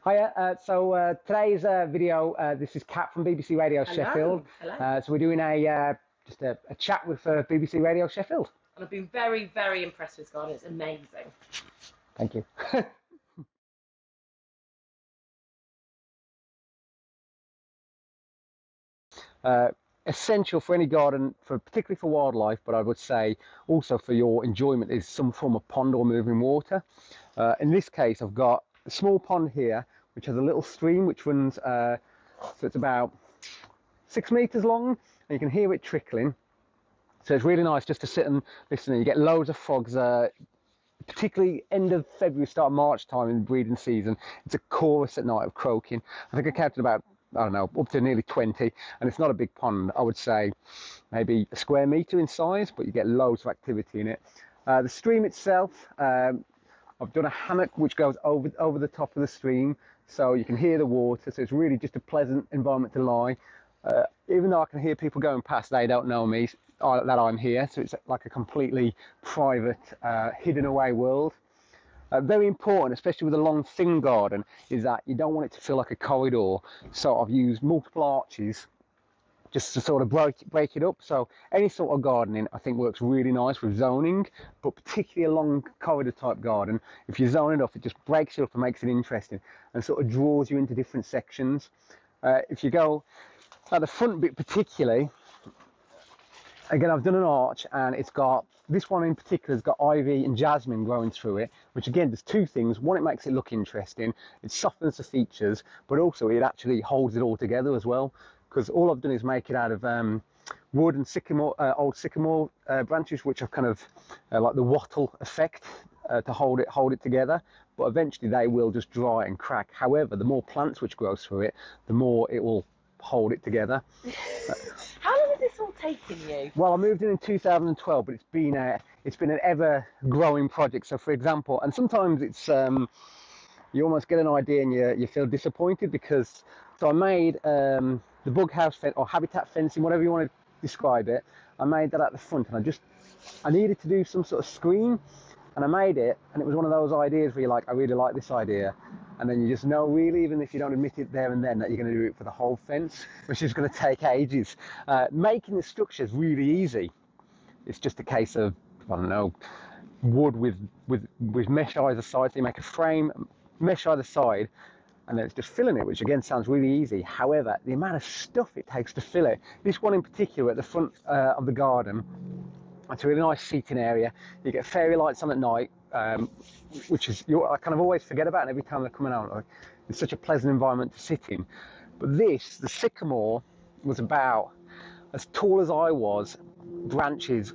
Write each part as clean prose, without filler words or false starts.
Hiya, today's video, this is Kat from BBC Radio Sheffield. Hello. So we're doing just a chat with BBC Radio Sheffield. And I've been very, very impressed with this garden. It's amazing. Thank you. Essential for any garden, particularly for wildlife, but I would say also for your enjoyment, is some form of pond or moving water. In this case, I've got a small pond here, which has a little stream which runs, so it's about 6 meters long, and you can hear it trickling. So it's really nice just to sit and listen. You get loads of frogs, particularly end of February, start of March time in the breeding season. It's a chorus at night of croaking. I think I counted about, I don't know, up to nearly 20, and it's not a big pond. I would say maybe a square meter in size, but you get loads of activity in it. The stream itself, I've done a hammock which goes over the top of the stream, so you can hear the water. So it's really just a pleasant environment to lie. Even though I can hear people going past, they don't know me that I'm here. So it's like a completely private, hidden away world. Very important, especially with a long thin garden, is that you don't want it to feel like a corridor. So I've used multiple arches just to sort of break it up. So any sort of gardening I think works really nice with zoning, but particularly a long corridor type garden, if you zone it off, it just breaks it up and makes it interesting and sort of draws you into different sections. If you go at the front bit particularly, again, I've done an arch, and it's got, this one in particular has got ivy and jasmine growing through it, which again does two things. One, it makes it look interesting, it softens the features, but also it actually holds it all together as well, because all I've done is make it out of wood and sycamore, old sycamore branches, which are kind of like the wattle effect to hold it together. But eventually they will just dry and crack. However, the more plants which grow through it, the more it will hold it together. How long has this all taken you? Well, I moved in 2012, but it's been an ever growing project. So for example, and sometimes it's you almost get an idea and you feel disappointed, because so I made the bug house fence or habitat fencing, whatever you want to describe it. I made that at the front, and I needed to do some sort of screen, and I made it, and it was one of those ideas where you're like, I really like this idea, and then you just know, really, even if you don't admit it there and then, that you're going to do it for the whole fence, which is going to take ages. Making the structure is really easy. It's just a case of, I don't know, wood with mesh either side. So you make a frame, mesh either side, and then it's just filling it, which again sounds really easy. However, the amount of stuff it takes to fill it, this one in particular at the front of the garden, it's a really nice seating area. You get fairy lights on at night, which is, I kind of always forget about it every time they're coming out. Like, it's such a pleasant environment to sit in. But the sycamore was about as tall as I was, branches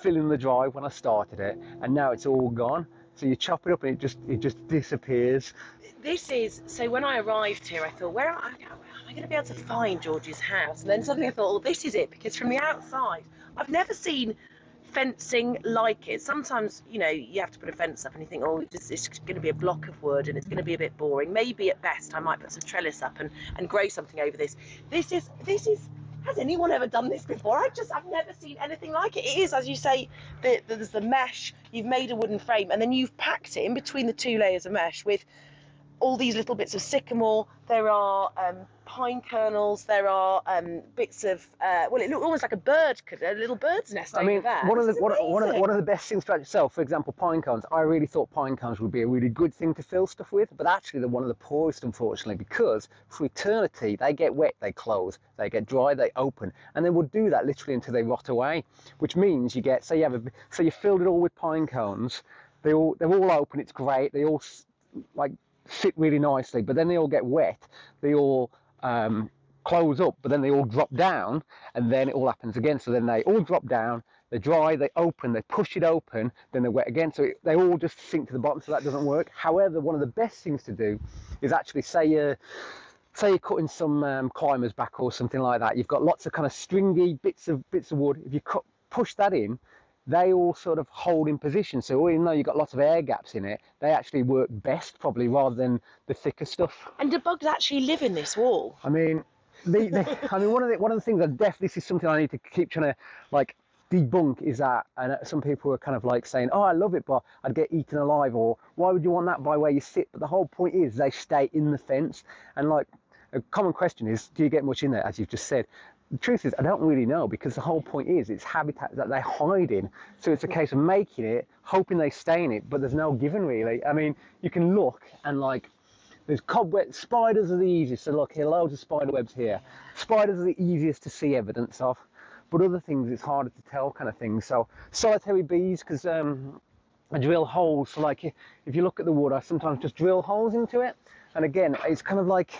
filling the drive when I started it, and now it's all gone. So you chop it up and it just disappears. This is, so when I arrived here, I thought, where am I going to be able to find George's house? And then suddenly I thought, well, this is it, because from the outside, I've never seen fencing like it. Sometimes, you know, you have to put a fence up and you think, oh, it's going to be a block of wood and it's going to be a bit boring. Maybe at best I might put some trellis up and grow something over this. This is, has anyone ever done this before? I've never seen anything like it. It is, as you say, there's the mesh, you've made a wooden frame, and then you've packed it in between the two layers of mesh with all these little bits of sycamore. There are pine kernels, there are bits of, well, it looked almost like a little bird's nest over there. One of the best things to itself, for example, pine cones. I really thought pine cones would be a really good thing to fill stuff with, but actually they're one of the poorest, unfortunately, because for eternity they get wet, they close, they get dry, they open, and they will do that literally until they rot away. Which means you get, say you filled it all with pine cones, they're all open, it's great, they all like fit really nicely, but then they all get wet, they all close up, but then they all drop down, and then it all happens again. So then they all drop down, they dry, they open, they push it open, then they're wet again, so they all just sink to the bottom. So that doesn't work. However, one of the best things to do is actually, say you're cutting some climbers back or something like that, you've got lots of kind of stringy bits of wood. If you push that in, they all sort of hold in position. So even though you've got lots of air gaps in it, they actually work best probably rather than the thicker stuff. And do bugs actually live in this wall? I mean, one of the things that definitely, this is something I need to keep trying to like debunk is that, and some people are kind of like saying, oh, I love it, but I'd get eaten alive, or why would you want that by where you sit? But the whole point is they stay in the fence. And like, a common question is, do you get much in there, as you've just said? The truth is, I don't really know, because the whole point is it's habitat that they hide in. So it's a case of making it, hoping they stay in it, but there's no given really. I mean, you can look and like, there's cobweb, spiders are the easiest. So look here, loads of spider webs here. Spiders are the easiest to see evidence of, but other things it's harder to tell kind of thing. So solitary bees, because I drill holes. So like if you look at the wood, I sometimes just drill holes into it. And again, it's kind of like,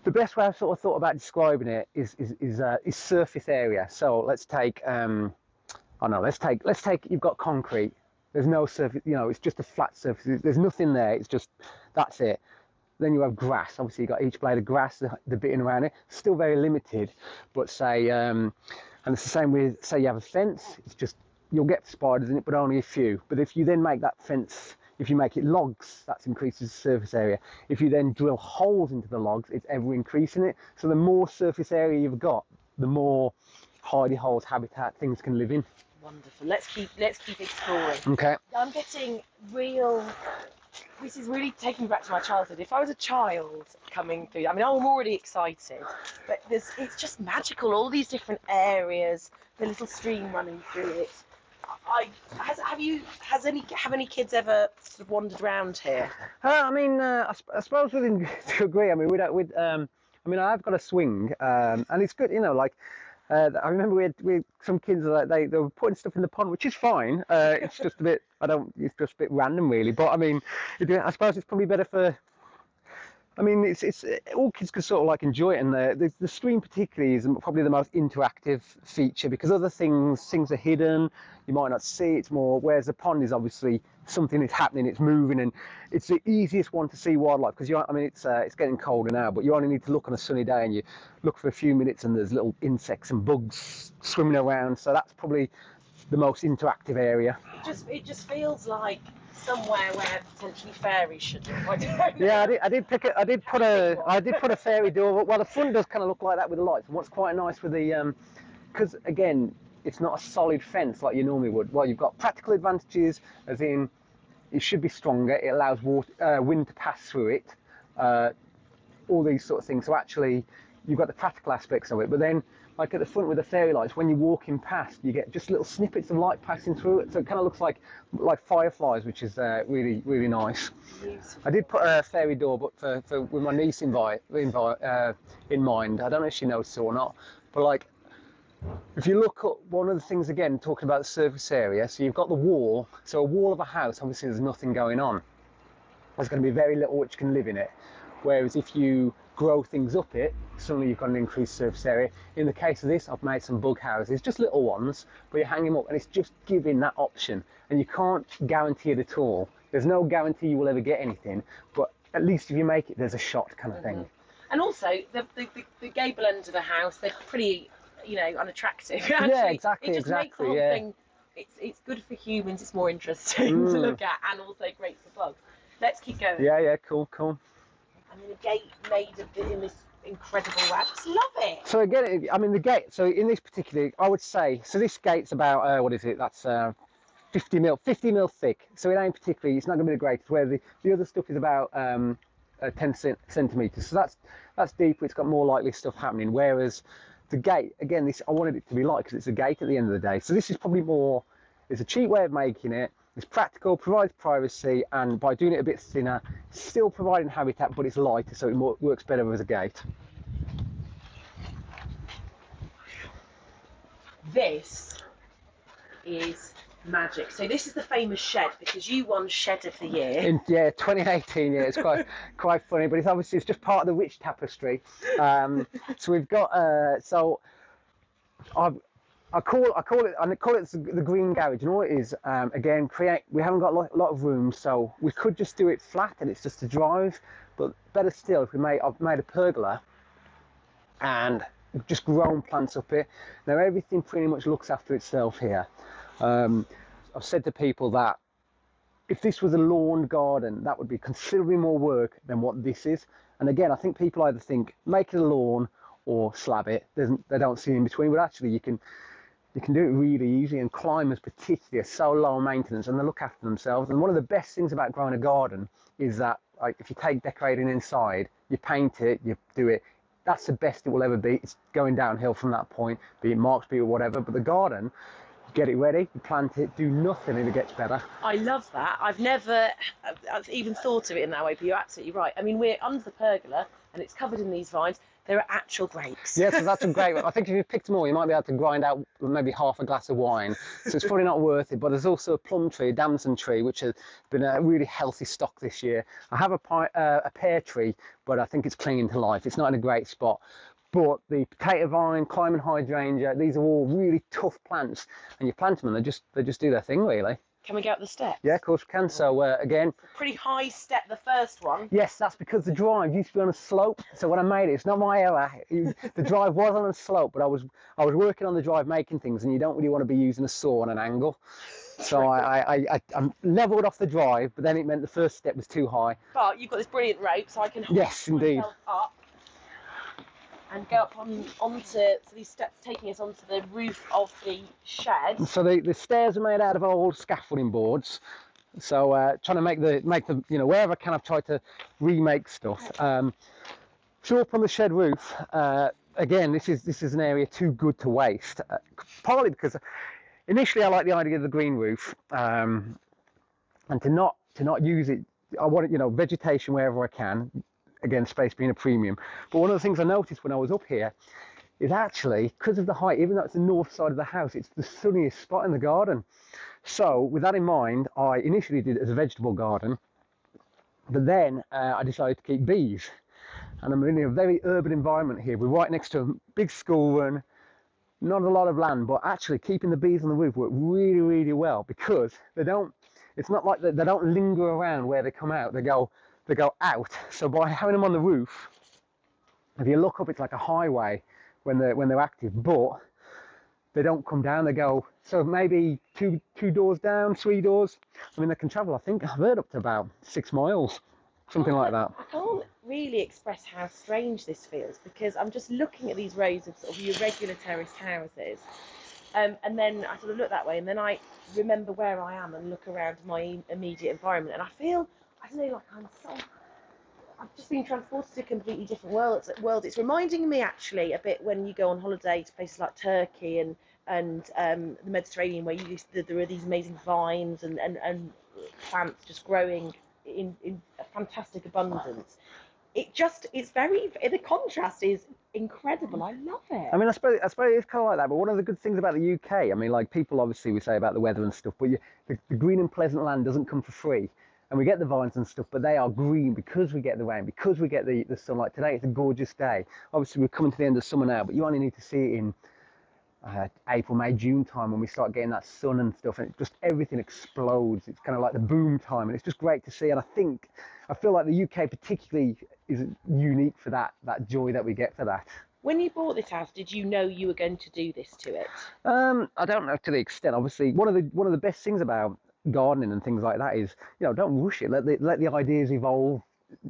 the best way I've sort of thought about describing it is surface area. So let's take, let's take, you've got concrete. There's no surface, you know, it's just a flat surface. There's nothing there. It's just, that's it. Then you have grass. Obviously, you've got each blade of grass, the bitting around it. Still very limited, but say, and it's the same with, say you have a fence. It's just, you'll get spiders in it, but only a few. But if you then make that fence, if you make it logs, that increases the surface area. If you then drill holes into the logs, it's ever increasing it. So the more surface area you've got, the more hidey holes, habitat, things can live in. Wonderful. Let's keep exploring. Okay. I'm getting real. This is really taking me back to my childhood. If I was a child coming through, I mean, I'm already excited, but it's just magical. All these different areas, the little stream running through it. Have any kids ever sort of wandered around here? I suppose within to agree. I mean, I've got a swing, and it's good. You know, like I remember we had some kids like they were putting stuff in the pond, which is fine. It's just a bit. It's just a bit random, really. But I mean, I suppose it's probably better for. I mean, it's all kids can sort of like enjoy it, and the screen particularly is probably the most interactive feature, because other things are hidden, you might not see. It's more, whereas the pond is obviously something is happening, it's moving, and it's the easiest one to see wildlife, because it's getting colder now, but you only need to look on a sunny day and you look for a few minutes and there's little insects and bugs swimming around. So that's probably the most interactive area. It just feels like somewhere where potentially fairies should do. I don't know. Yeah, I did put a fairy door. Well, the front does kind of look like that with the lights. And what's quite nice with the, because again, it's not a solid fence like you normally would. Well, you've got practical advantages, as in it should be stronger. It allows wind to pass through it. All these sort of things. So actually, you've got the practical aspects of it. But then, like at the front with the fairy lights, when you're walking past, you get just little snippets of light passing through it. So it kind of looks like fireflies, which is really, really nice. Beautiful. I did put a fairy door, but for with my niece in mind. I don't know if she knows or not. But like, if you look at one of the things again, talking about the surface area, so you've got the wall. So a wall of a house, obviously there's nothing going on. There's going to be very little which can live in it. Whereas if you grow things up it, suddenly you've got an increased surface area. In the case of this, I've made some bug houses, just little ones, but you hang them up and it's just giving that option. And you can't guarantee it at all. There's no guarantee you will ever get anything, but at least if you make it, there's a shot kind of thing. And also, the gable end of the house, they're pretty, unattractive. Actually, yeah, exactly. It just makes the whole thing, it's good for humans, it's more interesting to look at, and also great for bugs. Let's keep going. Yeah, cool. And then a gate made in this incredible way. I just love it. So again, I mean the gate. So in this particular, I would say, so this gate's about what is it? That's 50 mil thick. So it ain't particularly. It's not going to be the greatest. Where the other stuff is about 10 centimeters. So that's deeper. It's got more likely stuff happening. Whereas the gate, again, I wanted it to be light because it's a gate at the end of the day. So this is probably more. It's a cheap way of making it. It's practical, provides privacy, and by doing it a bit thinner, still providing habitat, but it's lighter, so it works better as a gate. This is magic. So this is the famous shed, because you won Shed of the Year. In 2018, yeah, it's quite funny, but it's just part of the rich tapestry. So we've got I call it the green garage, and all it is, again, we haven't got a lot of room, so we could just do it flat and it's just a drive, but better still, if I've made a pergola and just grown plants up it. Now everything pretty much looks after itself here. I've said to people that if this was a lawn garden, that would be considerably more work than what this is. And again, I think people either think make it a lawn or slab it. They don't see in between, but actually you can you can do it really easy, and climbers particularly are so low maintenance and they look after themselves. And one of the best things about growing a garden is that, like, if you take decorating inside, you paint it, you do it, that's the best it will ever be. It's going downhill from that point, be it marks, be it whatever. But the garden, you get it ready, you plant it, do nothing and it gets better. I love that. I've never even thought of it in that way, but you're absolutely right. I mean, we're under the pergola and it's covered in these vines. There are actual grapes. Yes, so that's a great one. I think if you picked them all, you might be able to grind out maybe half a glass of wine. So it's probably not worth it. But there's also a plum tree, a damson tree, which has been a really healthy stock this year. I have a pear tree, but I think it's clinging to life. It's not in a great spot. But the potato vine, climbing hydrangea, these are all really tough plants. And you plant them and they just do their thing, really. Can we go up the steps? Yeah, of course we can. So again, pretty high step, the first one. yes, that's because the drive used to be on a slope. So when I made it, it's not my error. The drive was on a slope, but I was working on the drive making things, and you don't really want to be using a saw on an angle. So I leveled off the drive, but then it meant the first step was too high. But you've got this brilliant rope, so I can hold myself up and go up onto these steps, taking us onto the roof of the shed. So the stairs are made out of old scaffolding boards. So trying to make the wherever I can, I've tried to remake stuff. So up on the shed roof, again, this is an area too good to waste. Partly because initially I like the idea of the green roof, and to not use it. I want vegetation wherever I can. Again, space being a premium. But one of the things I noticed when I was up here is actually, because of the height, even though it's the north side of the house, it's the sunniest spot in the garden. So with that in mind, I initially did it as a vegetable garden, but then I decided to keep bees. And I'm in a very urban environment here. We're right next to a big school run, not a lot of land, but actually keeping the bees on the roof worked really, really well, because it's not like they don't linger around where they come out, they go out. So by having them on the roof, if you look up, it's like a highway when they're active, but they don't come down, they go, so maybe two doors down, 3 doors. I mean, they can travel, I think, I've heard up to about 6 miles, something like that. I can't really express how strange this feels, because I'm just looking at these rows of sort of your regular terraced houses, and then I sort of look that way, and then I remember where I am and look around my immediate environment, and I feel, I don't know, like I've just been transported to a completely different world. It's reminding me actually a bit when you go on holiday to places like Turkey and the Mediterranean, where there are these amazing vines and plants just growing in a fantastic abundance. The contrast is incredible. I love it. I mean, I suppose it's kind of like that, but one of the good things about the UK, I mean, like, people obviously we say about the weather and stuff, but the green and pleasant land doesn't come for free. And we get the vines and stuff, but they are green because we get the rain, because we get the sunlight. Today it's a gorgeous day. Obviously we're coming to the end of summer now, but you only need to see it in April, May, June time, when we start getting that sun and stuff, and everything explodes. It's kind of like the boom time, and it's just great to see. And I feel like the UK particularly is unique for that joy that we get for that. When you bought this house, did you know you were going to do this to it? I don't know to the extent. Obviously, one of the best things about gardening and things like that is, don't rush it. Let the ideas evolve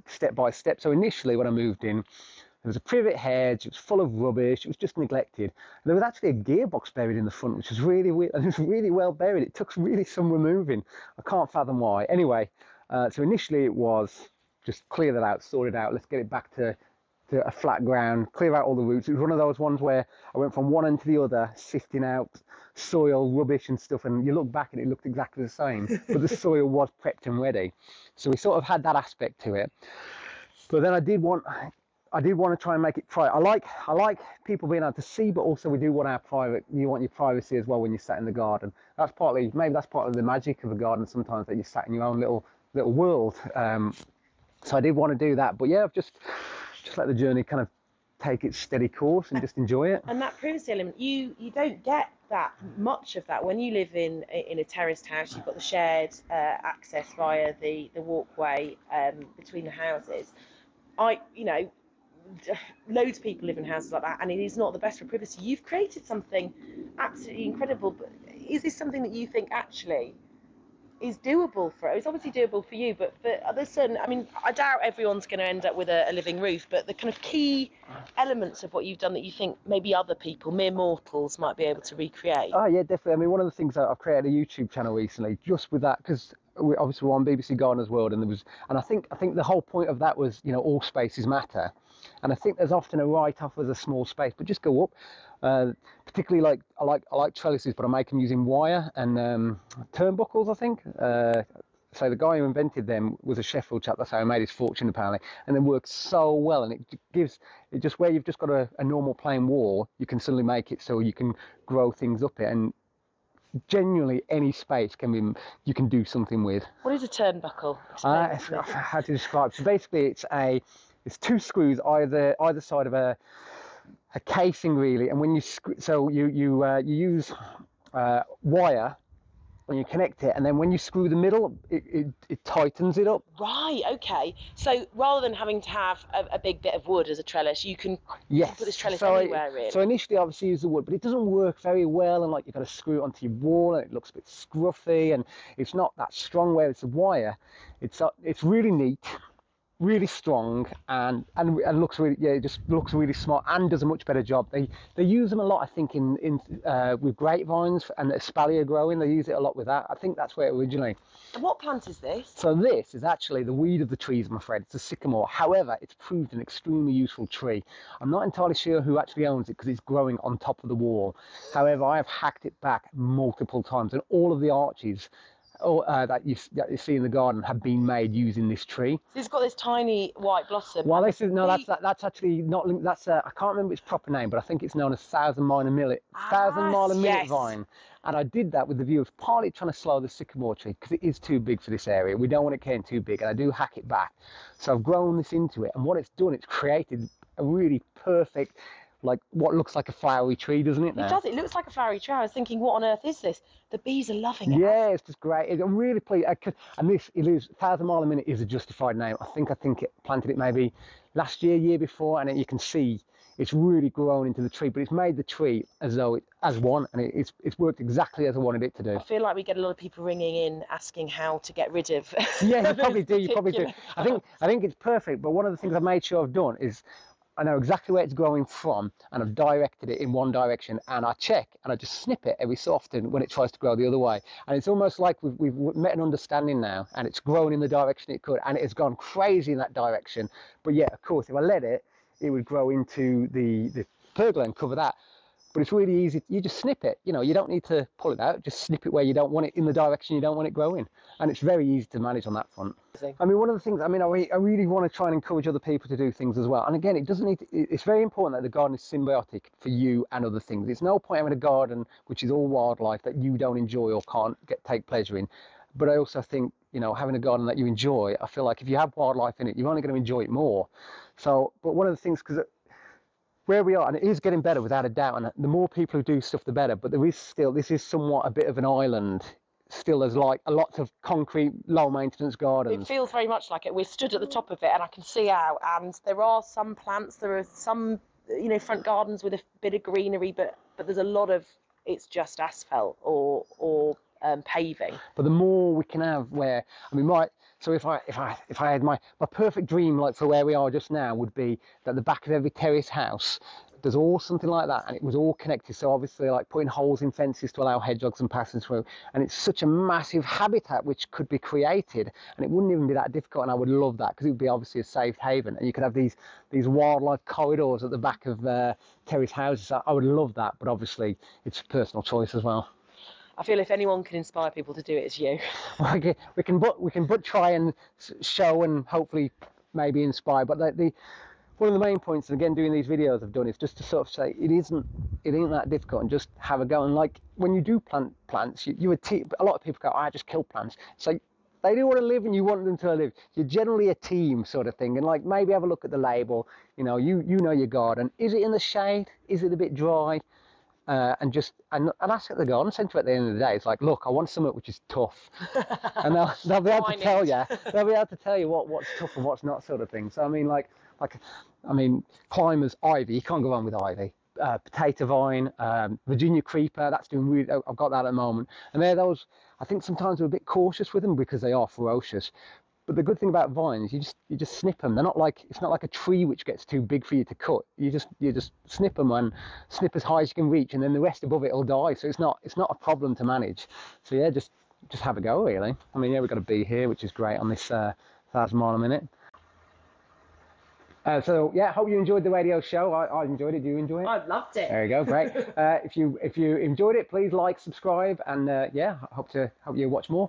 step by step. So initially, when I moved in, there was a privet hedge. It was full of rubbish. It was just neglected. There was actually a gearbox buried in the front, which was really weird, and it was really well buried. It took really some removing. I can't fathom why. Anyway, so initially it was just clear that out, sort it out. Let's get it back to a flat ground, clear out all the roots. It was one of those ones where I went from one end to the other, sifting out soil, rubbish and stuff, and you look back and it looked exactly the same, but the soil was prepped and ready. So we sort of had that aspect to it. But then I did want to try and make it private. I like people being able to see, but also we do want you want your privacy as well when you're sat in the garden. Maybe that's part of the magic of a garden sometimes, that you're sat in your own little world. So I did want to do that, but yeah, I've just let the journey kind of take its steady course and just enjoy it. And that privacy element, you don't get that much of that when you live in a terraced house. You've got the shared access via the walkway between the houses. Loads of people live in houses like that, and it is not the best for privacy. You've created something absolutely incredible, but is this something that you think actually is doable for it. It's obviously doable for you, but for there's certain. I mean, I doubt everyone's going to end up with a living roof, but the kind of key elements of what you've done that you think maybe other people, mere mortals, might be able to recreate. Oh yeah, definitely. I mean, one of the things that I've created a YouTube channel recently just with that, because we obviously we're on BBC Gardener's World, and I think the whole point of that was, you know, all spaces matter, and I think there's often a write-off with a small space, but just go up. Particularly like I like trellises, but I make them using wire and turnbuckles, I think. So the guy who invented them was a Sheffield chap. That's how he made his fortune apparently, and it works so well. And it just where you've just got a normal plain wall, you can suddenly make it so you can grow things up it, and genuinely any space you can do something with. What is a turnbuckle? How to describe? So basically, it's two screws either side of a casing really, and when you you use wire and you connect it, and then when you screw the middle, it tightens it up. Right, okay. So rather than having to have a big bit of wood as a trellis, you can put this trellis anywhere really. So initially I obviously use the wood, but it doesn't work very well, and like you've got to screw it onto your wall and it looks a bit scruffy and it's not that strong. Where it's a wire, it's really neat, really strong, and looks really, it just looks really smart and does a much better job. They use them a lot, I think, in with grapevines and espalier growing. They use it a lot with that. I think that's where it originated. And what plant is this? So this is actually the weed of the trees, I'm afraid. It's a sycamore. However, it's proved an extremely useful tree. I'm not entirely sure who actually owns it because it's growing on top of the wall. However, I have hacked it back multiple times, and all of the arches that you see in the garden have been made using this tree. So it's got this tiny white blossom. Well, this is that's actually not. That's I can't remember its proper name, but I think it's known as thousand mile a minute vine. And I did that with the view of partly trying to slow the sycamore tree because it is too big for this area. We don't want it getting too big, and I do hack it back. So I've grown this into it, and what it's done, it's created a really perfect, like what looks like a flowery tree, doesn't it? Now? It does. It looks like a flowery tree. I was thinking, what on earth is this? The bees are loving it. Yeah, it's just great. I'm really pleased. And this, it is 1,000 mile a minute is a justified name. I think it planted it maybe last year before, and you can see it's really grown into the tree. But it's made the tree as though it as one, and it's worked exactly as I wanted it to do. I feel like we get a lot of people ringing in asking how to get rid of. Yeah, you probably do. You probably do. I think it's perfect. But one of the things I've made sure I've done is, I know exactly where it's growing from, and I've directed it in one direction, and I check and I just snip it every so often when it tries to grow the other way. And it's almost like we've met an understanding now, and it's grown in the direction it could, and it has gone crazy in that direction. But yeah, of course, if I let it, it would grow into the pergola and cover that. But it's really easy. You just snip it. You know, you don't need to pull it out. Just snip it where you don't want it, in the direction you don't want it growing. And it's very easy to manage on that front. I mean, one of the things, I really want to try and encourage other people to do things as well. And again, it's very important that the garden is symbiotic for you and other things. It's no point having a garden which is all wildlife that you don't enjoy or can't take pleasure in. But I also think, you know, having a garden that you enjoy, I feel like if you have wildlife in it, you're only going to enjoy it more. So, but one of the things, because where we are, and it is getting better without a doubt, and the more people who do stuff, the better, but this is somewhat a bit of an island. Still, there's like a lot of concrete, low maintenance gardens. It feels very much like it. We're stood at the top of it, and I can see out, and there are some plants, there are some, you know, front gardens with a bit of greenery, but there's a lot of, it's just asphalt or paving. But the more we can have where, I mean, so if I had my perfect dream, like for where we are just now, would be that the back of every terrace house, there's all something like that, and it was all connected. So obviously, like putting holes in fences to allow hedgehogs and passing through, and it's such a massive habitat which could be created, and it wouldn't even be that difficult. And I would love that because it would be obviously a safe haven, and you could have these wildlife corridors at the back of terrace houses. So I would love that, but obviously it's a personal choice as well. I feel if anyone can inspire people to do it, it's you. We can try and show and hopefully maybe inspire. But one of the main points, and again, doing these videos I've done, is just to sort of say it ain't that difficult, and just have a go. And like when you do plant plants, a lot of people go, I just kill plants. So they do want to live, and you want them to live. You're generally a team sort of thing, and like maybe have a look at the label. You know, you know your garden. Is it in the shade? Is it a bit dry? And ask at the garden centre at the end of the day. It's like, look, I want something which is tough, and they'll be able to tell you. They'll be able to tell you what's tough and what's not, sort of thing. So I mean, climbers, ivy. You can't go wrong with ivy. Potato vine, Virginia creeper. That's doing really. I've got that at the moment, and they're those. I think sometimes we're a bit cautious with them because they are ferocious. But the good thing about vines, you just snip them. They're not like, it's not like a tree which gets too big for you to cut. You just snip them and snip as high as you can reach, and then the rest above it will die. So it's not a problem to manage. So yeah, just have a go really. I mean, yeah, we've got a bee here, which is great on this 1,000 mile a minute. So yeah, hope you enjoyed the radio show. I enjoyed it. Do you enjoy it? I loved it. There you go, great. If you enjoyed it, please like, subscribe, and yeah, hope you watch more.